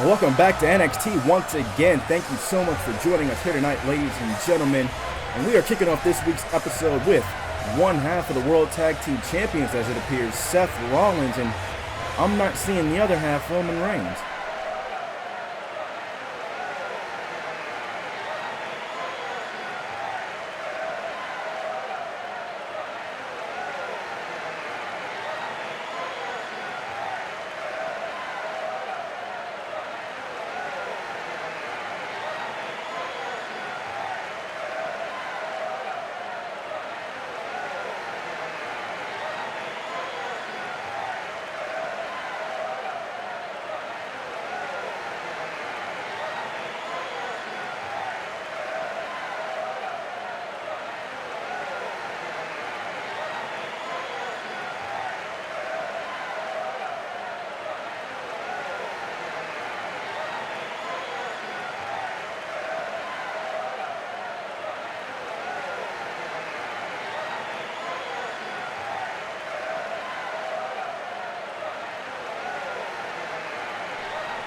Welcome back to NXT once again. Thank you so much for joining us here tonight, ladies and gentlemen. And we are kicking off this week's episode with one half of the World Tag Team Champions, as it appears, Seth Rollins, and I'm not seeing the other half, Roman Reigns.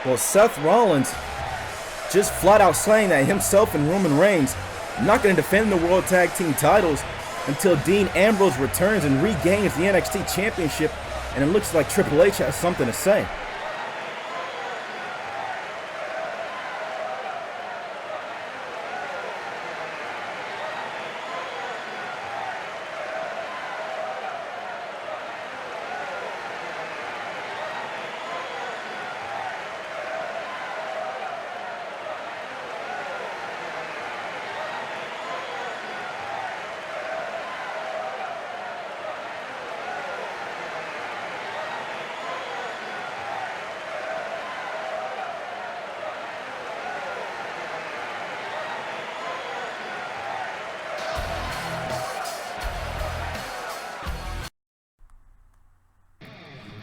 Well, Seth Rollins just flat out saying that himself and Roman Reigns not going to defend the World Tag Team titles until Dean Ambrose returns and regains the NXT Championship, and it looks like Triple H has something to say.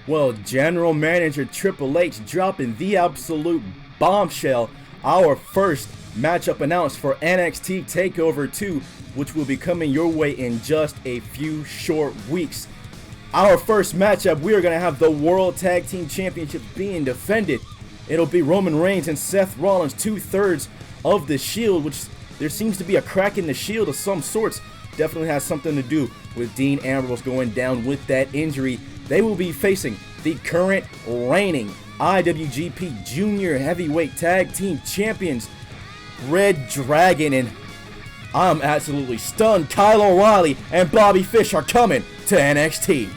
Well, General Manager Triple H dropping the absolute bombshell. Our first matchup announced for NXT TakeOver 2, which will be coming your way in just a few short weeks. Our first matchup, we are going to have the World Tag Team Championship being defended. It'll be Roman Reigns and Seth Rollins, 2/3 of the Shield, which there seems to be a crack in the Shield of some sorts. Definitely has something to do with Dean Ambrose going down with that injury. They will be facing the current reigning IWGP Junior Heavyweight Tag Team Champions, Red Dragon, and I'm absolutely stunned. Kyle O'Reilly and Bobby Fish are coming to NXT.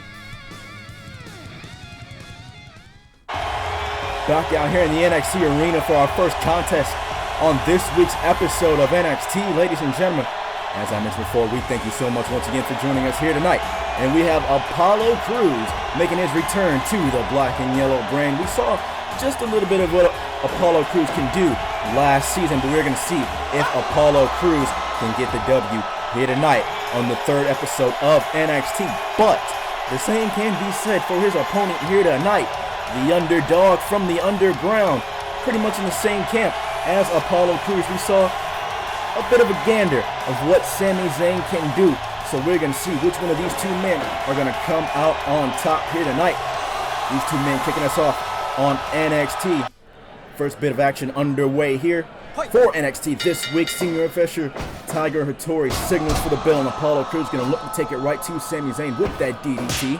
Back out here in the NXT arena for our first contest on this week's episode of NXT, ladies and gentlemen. As I mentioned before, we thank you so much once again for joining us here tonight. And we have Apollo Crews making his return to the black and yellow brand. We saw just a little bit of what Apollo Crews can do last season, but we're going to see if Apollo Crews can get the W here tonight on the third episode of NXT. But the same can be said for his opponent here tonight, the underdog from the underground, pretty much in the same camp as Apollo Crews. We saw a bit of a gander of what Sami Zayn can do. So we're going to see which one of these two men are going to come out on top here tonight. These two men kicking us off on NXT. First bit of action underway here for NXT this week. Senior Fisher, Tiger Hattori signals for the bell, and Apollo Crews going to look to take it right to Sami Zayn with that DDT.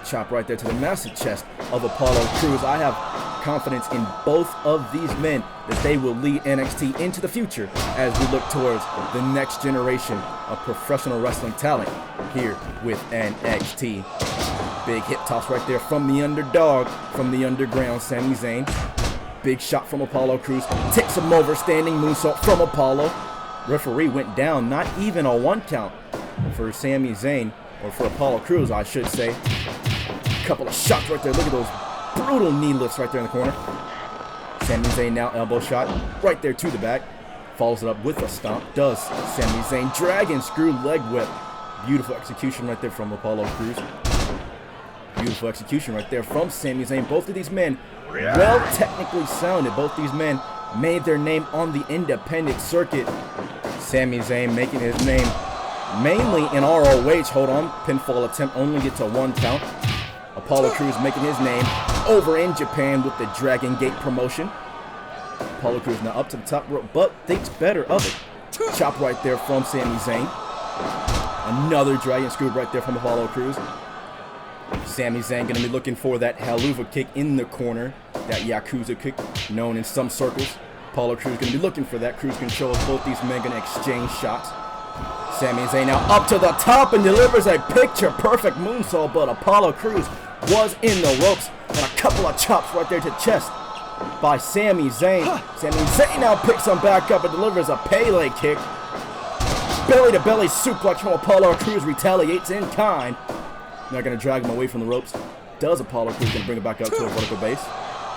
Chop right there to the massive chest of Apollo Crews. I have confidence in both of these men that they will lead NXT into the future as we look towards the next generation of professional wrestling talent here with NXT. Big hip toss right there from the underdog, from the underground, Sami Zayn. Big shot from Apollo Crews. Takes him over, standing moonsault from Apollo. Referee went down, not even a 1 count for Sami Zayn, or for Apollo Crews, I should say. Couple of shots right there. Look at those brutal knee lifts right there in the corner. Sami Zayn now elbow shot right there to the back. Follows it up with a stomp. Does Sami Zayn. Dragon screw leg whip. Beautiful execution right there from Apollo Crews. Beautiful execution right there from Sami Zayn. Both of these men well technically sounded. Both these men made their name on the independent circuit. Sami Zayn making his name mainly in ROH. Hold on. Pinfall attempt only gets a 1 count. Apollo Crews making his name over in Japan with the Dragon Gate promotion. Apollo Crews now up to the top rope, but thinks better of it. Chop right there from Sami Zayn. Another dragon screw right there from Apollo Crews. Sami Zayn going to be looking for that Haluva kick in the corner. That Yakuza kick, known in some circles. Apollo Crews going to be looking for that. Cruise control. Both these men going to exchange shots. Sami Zayn now up to the top and delivers a picture-perfect moonsault, but Apollo Crews was in the ropes. And a couple of chops right there to the chest by Sami Zayn. Sami Zayn now picks him back up and delivers a Pele kick. Belly-to-belly suplex from Apollo Crews, retaliates in kind. Now going to drag him away from the ropes. Does Apollo Crews, going to bring it back up to a vertical base.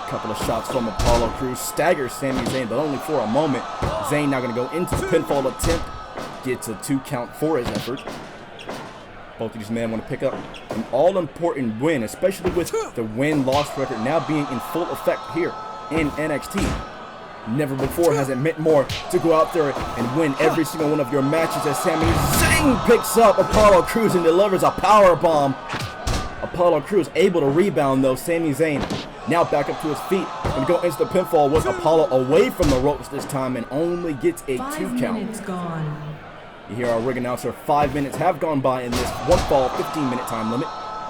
Couple of shots from Apollo Crews, staggers Sami Zayn, but only for a moment. Zayn now going to go into the pinfall attempt. Gets a 2 count for his effort. Both of these men want to pick up an all-important win, especially with the win-loss record now being in full effect here in NXT. Never before has it meant more to go out there and win every single one of your matches as Sami Zayn picks up Apollo Crews and delivers a power bomb. Apollo Crews able to rebound though. Sami Zayn now back up to his feet and go into the pinfall with Apollo away from the ropes this time and only gets a 2 count. 5 minutes gone. You hear our ring announcer, 5 minutes have gone by in this one fall, 15-minute time limit.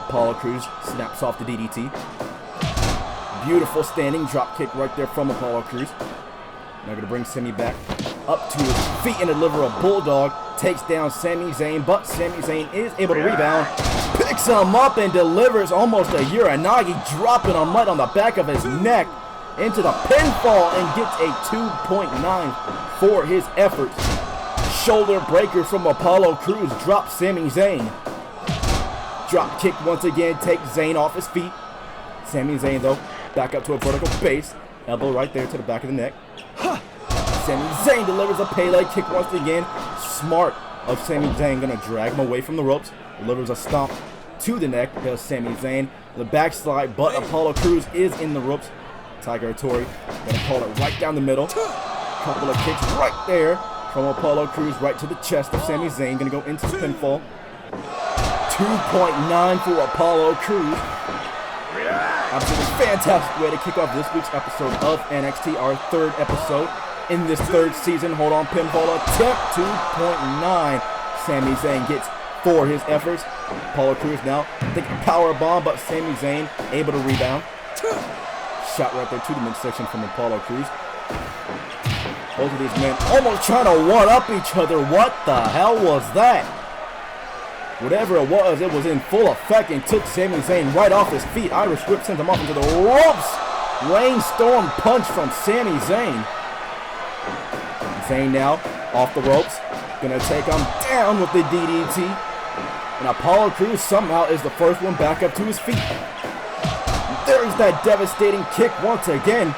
Apollo Crews snaps off the DDT. Beautiful standing drop kick right there from Apollo Crews. Now going to bring Sami back up to his feet and deliver a bulldog. Takes down Sami Zayn, but Sami Zayn is able to rebound. Picks him up and delivers almost a Uranagi, dropping him right on the back of his neck into the pinfall and gets a 2.9 for his efforts. Shoulder breaker from Apollo Crews drops Sami Zayn. Drop kick once again, takes Zayn off his feet. Sami Zayn though, back up to a vertical base. Elbow right there to the back of the neck. Sami Zayn delivers a Pele kick once again. Smart of Sami Zayn, gonna drag him away from the ropes. Delivers a stomp to the neck. There's Sami Zayn. The backslide, but Apollo Crews is in the ropes. Tiger Tori gonna call it right down the middle. Couple of kicks right there from Apollo Crews right to the chest of Sami Zayn. Gonna go into the pinfall. 2.9 for Apollo Crews. Absolutely fantastic way to kick off this week's episode of NXT, our 3rd episode in this 3rd season. Hold on, pinfall attempt, 2.9. Sami Zayn gets for his efforts. Apollo Crews now, I think a power bomb, but Sami Zayn able to rebound. Shot right there to the midsection from Apollo Crews. Both of these men almost trying to one-up each other. What the hell was that? Whatever it was in full effect and took Sami Zayn right off his feet. Irish whip sends him off into the ropes. Rainstorm punch from Sami Zayn. Zayn now off the ropes. Gonna take him down with the DDT. And Apollo Crews somehow is the first one back up to his feet. There's that devastating kick once again.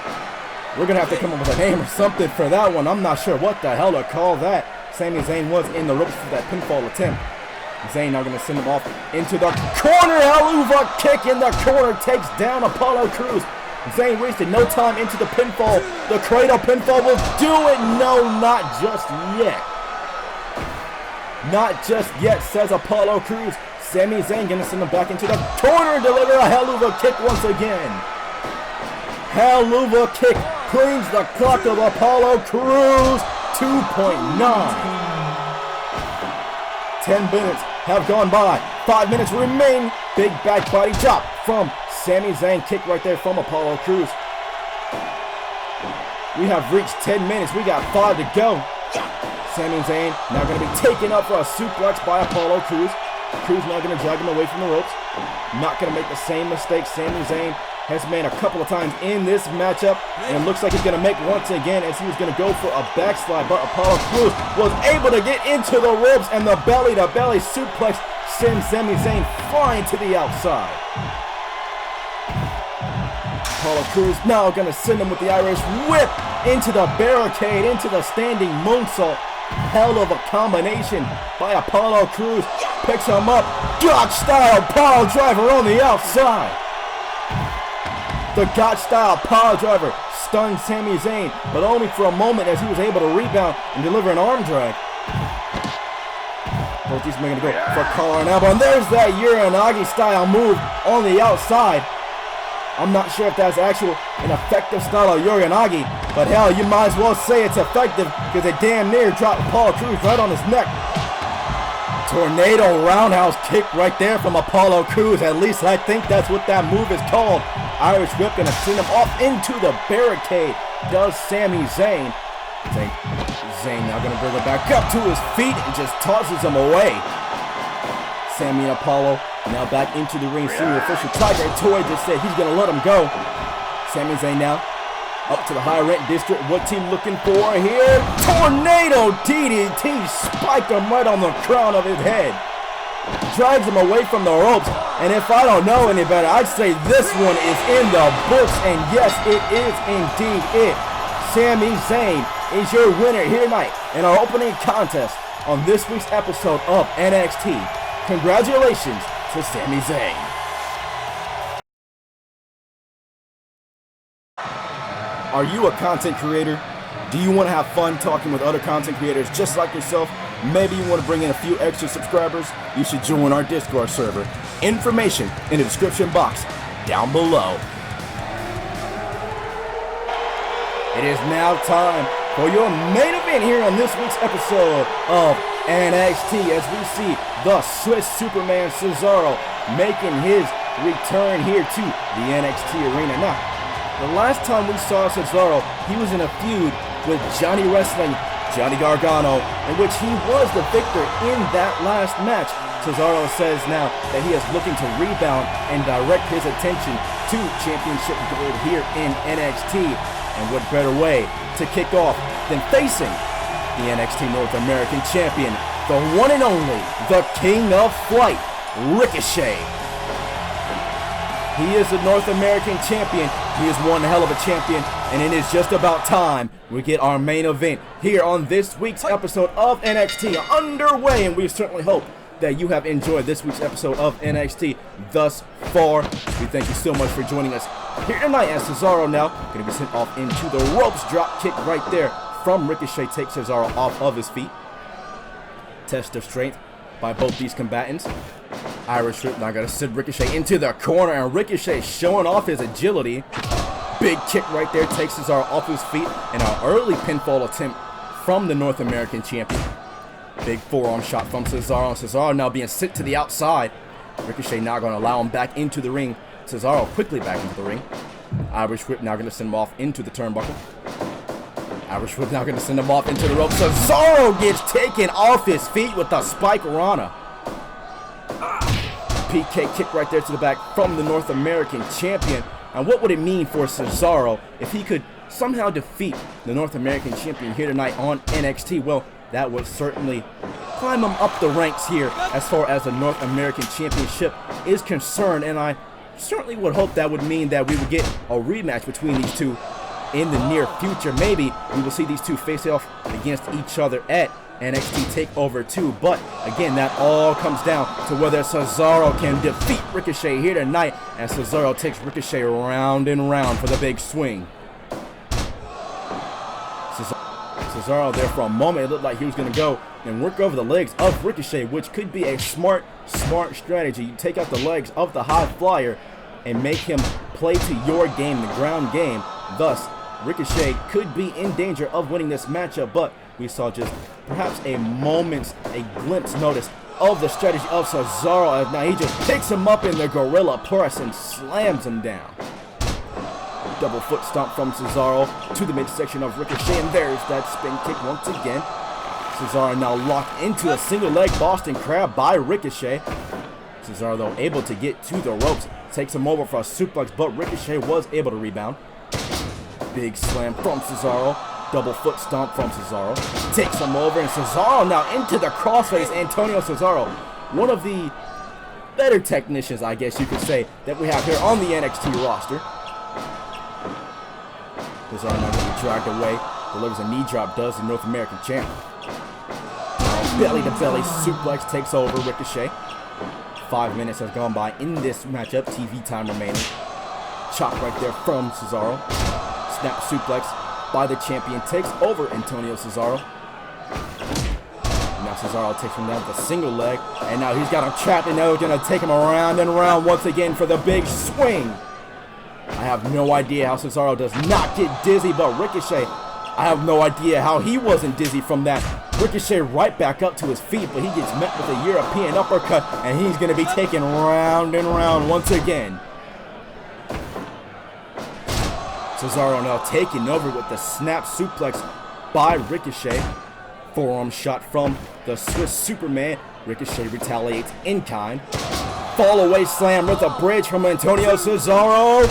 We're gonna have to come up with a name or something for that one. I'm not sure what the hell to call that. Sami Zayn was in the ropes for that pinfall attempt. Zayn now going to send him off into the corner. Haluva kick in the corner takes down Apollo Crews. Zayn wasted no time into the pinfall. The cradle pinfall will do it. No, not just yet. Not just yet, says Apollo Crews. Sami Zayn going to send him back into the corner and deliver a Haluva kick once again. Haluva kick cleans the clock of Apollo Crews. 2.9. 10 minutes have gone by. 5 minutes remain. Big back body chop from Sami Zayn. Kick right there from Apollo Crews. We have reached 10 minutes. We got 5 to go. Sami Zayn now going to be taken up for a suplex by Apollo Crews. Crews now going to drag him away from the ropes. Not going to make the same mistake Sami Zayn has made a couple of times in this matchup, and it looks like he's going to make once again as he was going to go for a backslide, but Apollo Crews was able to get into the ropes, and the belly-to-belly suplex sends Sami Zayn flying to the outside. Apollo Crews now going to send him with the Irish whip into the barricade, into the standing moonsault. Hell of a combination by Apollo Crews. Picks him up, Gotch-style power driver on the outside. The Gotch-style power driver stunned Sami Zayn, but only for a moment as he was able to rebound and deliver an arm drag. Both these men are going to go for collar and elbow, and there's that Uranagi-style move on the outside. I'm not sure if that's an effective style of Uranagi, But hell, you might as well say it's effective because it damn near dropped Apollo Crews right on his neck. Tornado roundhouse kick right there from Apollo Crews. At least I think that's what that move is called. Irish whip gonna send him off into the barricade. Does Sami Zayn. Zayn now gonna bring him back up to his feet and just tosses him away. Sami and Apollo now back into the ring. Senior official Tiger Toy just said he's gonna let him go. Sami Zayn now up to the high rent district. What team looking for here? Tornado DDT. Spiked him right on the crown of his head. Drives him away from the ropes. And if I don't know any better, I'd say this one is in the books. And yes, it is indeed it. Sami Zayn is your winner here tonight in our opening contest on this week's episode of NXT. Congratulations to Sami Zayn. Are you a content creator? Do you want to have fun talking with other content creators just like yourself? Maybe you want to bring in a few extra subscribers? You should join our Discord server. Information in the description box down below. It is now time for your main event here on this week's episode of NXT as we see the Swiss Superman Cesaro making his return here to the NXT arena. Now, the last time we saw Cesaro, he was in a feud with Johnny Wrestling, Johnny Gargano, in which he was the victor in that last match. Cesaro says now that he is looking to rebound and direct his attention to championship gold here in NXT. And what better way to kick off than facing the NXT North American Champion, the one and only, the King of Flight, Ricochet. He is the North American Champion. He is one hell of a champion, and it is just about time we get our main event here on this week's episode of NXT underway, and we certainly hope that you have enjoyed this week's episode of NXT thus far. We thank you so much for joining us here tonight as Cesaro now going to be sent off into the ropes. Drop kick right there from Ricochet takes Cesaro off of his feet. Test of strength by both these combatants. Irish whip now going to send Ricochet into the corner, and Ricochet showing off his agility. Big kick right there takes Cesaro off his feet, and an early pinfall attempt from the North American Champion. Big forearm shot from Cesaro. Cesaro now being sent to the outside. Ricochet now going to allow him back into the ring. Cesaro quickly back into the ring. Irish whip now going to send him off into the turnbuckle. Irish whip now going to send him off into the rope. Cesaro gets taken off his feet with the Spike Rana. PK kick right there to the back from the North American Champion. And what would it mean for Cesaro if he could somehow defeat the North American Champion here tonight on NXT? Well, that would certainly climb him up the ranks here as far as the North American Championship is concerned. And I certainly would hope that would mean that we would get a rematch between these two in the near future. Maybe we will see these two face off against each other at NXT TakeOver 2. But again, that all comes down to whether Cesaro can defeat Ricochet here tonight, as Cesaro takes Ricochet round and round for the big swing. Cesaro there for a moment, it looked like he was going to go and work over the legs of Ricochet, which could be a smart strategy. You take out the legs of the high flyer and make him play to your game, the ground game. Thus, Ricochet could be in danger of winning this matchup, but we saw just perhaps a glimpse notice of the strategy of Cesaro. Now he just picks him up in the gorilla press and slams him down. Double foot stomp from Cesaro to the midsection of Ricochet, and there's that spin kick once again. Cesaro now locked into a single leg Boston Crab by Ricochet. Cesaro though able to get to the ropes, takes him over for a suplex, but Ricochet was able to rebound. Big slam from Cesaro. Double foot stomp from Cesaro. Takes him over, and Cesaro now into the crossface. Antonio Cesaro, one of the better technicians, I guess you could say, that we have here on the NXT roster. Cesaro now going to be dragged away. Delivers a knee drop, does the North American champ. Belly to belly suplex takes over Ricochet. 5 minutes has gone by in this matchup. TV time remaining. Chop right there from Cesaro. Snap suplex by the champion, takes over Antonio Cesaro. Now Cesaro takes him down with a single leg, and now he's got him trapped, and now he's going to take him around and around once again for the big swing. I have no idea how Cesaro does not get dizzy, but Ricochet, I have no idea how he wasn't dizzy from that. Ricochet right back up to his feet, but he gets met with a European uppercut, and he's going to be taken round and round once again. Cesaro now taking over with the snap suplex by Ricochet. Forearm shot from the Swiss Superman. Ricochet retaliates in kind. Fall away slam with a bridge from Antonio Cesaro.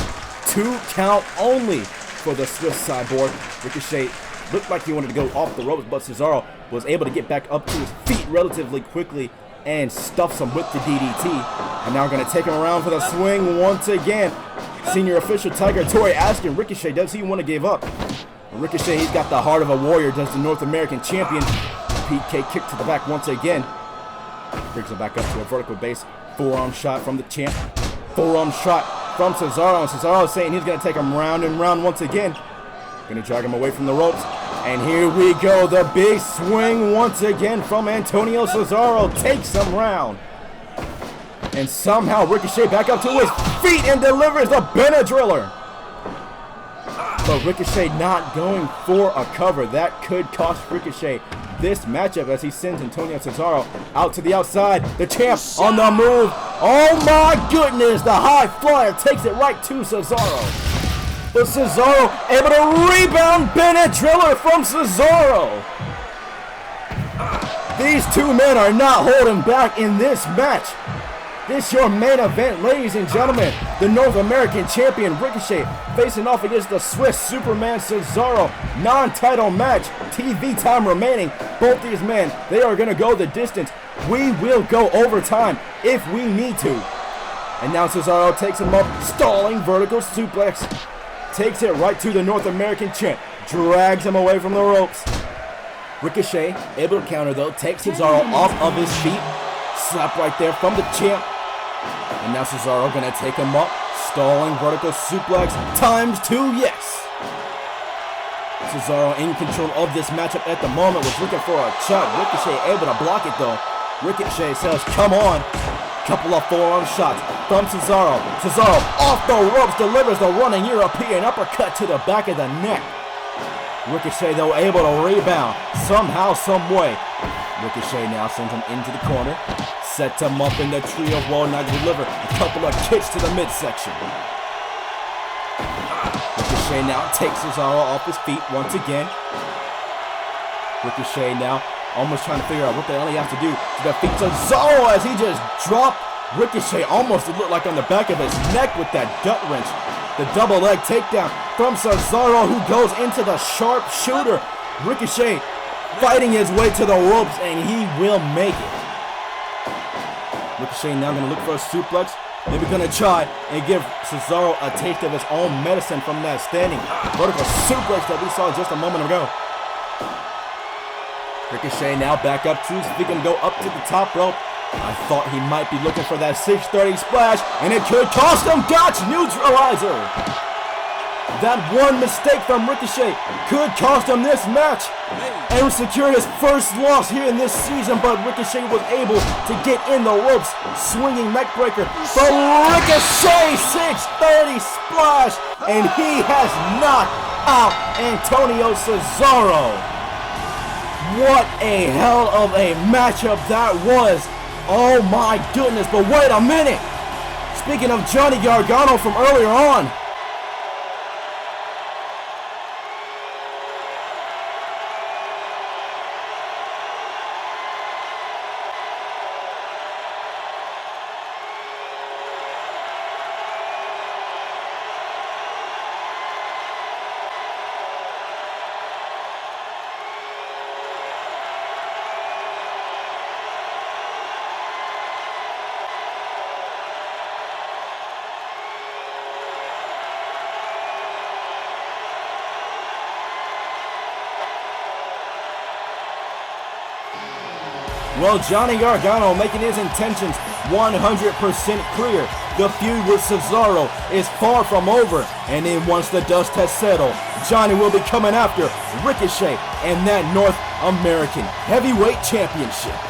2 count only for the Swiss cyborg. Ricochet looked like he wanted to go off the ropes, but Cesaro was able to get back up to his feet relatively quickly and stuffs him with the DDT. And now we're going to take him around for the swing once again. Senior official Tiger Tori asking Ricochet, does he want to give up? Ricochet, he's got the heart of a warrior, does the North American champion. PK kick to the back once again. Brings him back up to a vertical base. Forearm shot from the champ. Forearm shot from Cesaro. And Cesaro is saying he's going to take him round and round once again. Going to drag him away from the ropes. And here we go. The big swing once again from Antonio Cesaro. Takes him round. And somehow Ricochet back up to his feet and delivers the Benadryller. But Ricochet not going for a cover. That could cost Ricochet this matchup as he sends Antonio Cesaro out to the outside. The champ on the move. Oh my goodness. The high flyer takes it right to Cesaro. But Cesaro able to rebound Benadryller from Cesaro. These two men are not holding back in this match. This your main event, ladies and gentlemen. The North American champion Ricochet facing off against the Swiss Superman Cesaro. Non-title match, TV time remaining. Both these men, they are going to go the distance. We will go overtime if we need to. And now Cesaro takes him up, stalling vertical suplex. Takes it right to the North American champ. Drags him away from the ropes. Ricochet, able to counter though, takes Cesaro off of his feet. Slap right there from the champ. And now Cesaro gonna take him up. Stalling vertical suplex ×2, yes. Cesaro in control of this matchup at the moment, was looking for a shot. Ricochet able to block it though. Ricochet says, come on. Couple of forearm shots from Cesaro. Cesaro off the ropes, delivers the running European uppercut to the back of the neck. Ricochet though able to rebound somehow, some way. Ricochet now sends him into the corner. Sets him up in the tree of woe, now deliver a couple of kicks to the midsection. Ricochet now takes Cesaro off his feet once again. Ricochet now almost trying to figure out what the hell he has to do to defeat Cesaro as he just dropped Ricochet almost, it looked like, on the back of his neck with that gut wrench. The double leg takedown from Cesaro, who goes into the sharpshooter. Ricochet fighting his way to the ropes, and he will make it. Ricochet now going to look for a suplex. Maybe going to try and give Cesaro a taste of his own medicine from that standing vertical suplex that we saw just a moment ago. Ricochet now back up to his feet and go up to the top rope. I thought he might be looking for that 630 splash, and it could cost him. Gotch neutralizer. That one mistake from Ricochet could cost him this match and secure his first loss here in this season, but Ricochet was able to get in the ropes. Swinging neckbreaker from Ricochet, 630 splash, and he has knocked out Antonio Cesaro. What a hell of a matchup that was. Oh my goodness, but wait a minute. Speaking of Johnny Gargano from earlier on, well, Johnny Gargano making his intentions 100% clear. The feud with Cesaro is far from over, and then once the dust has settled, Johnny will be coming after Ricochet and that North American Heavyweight Championship.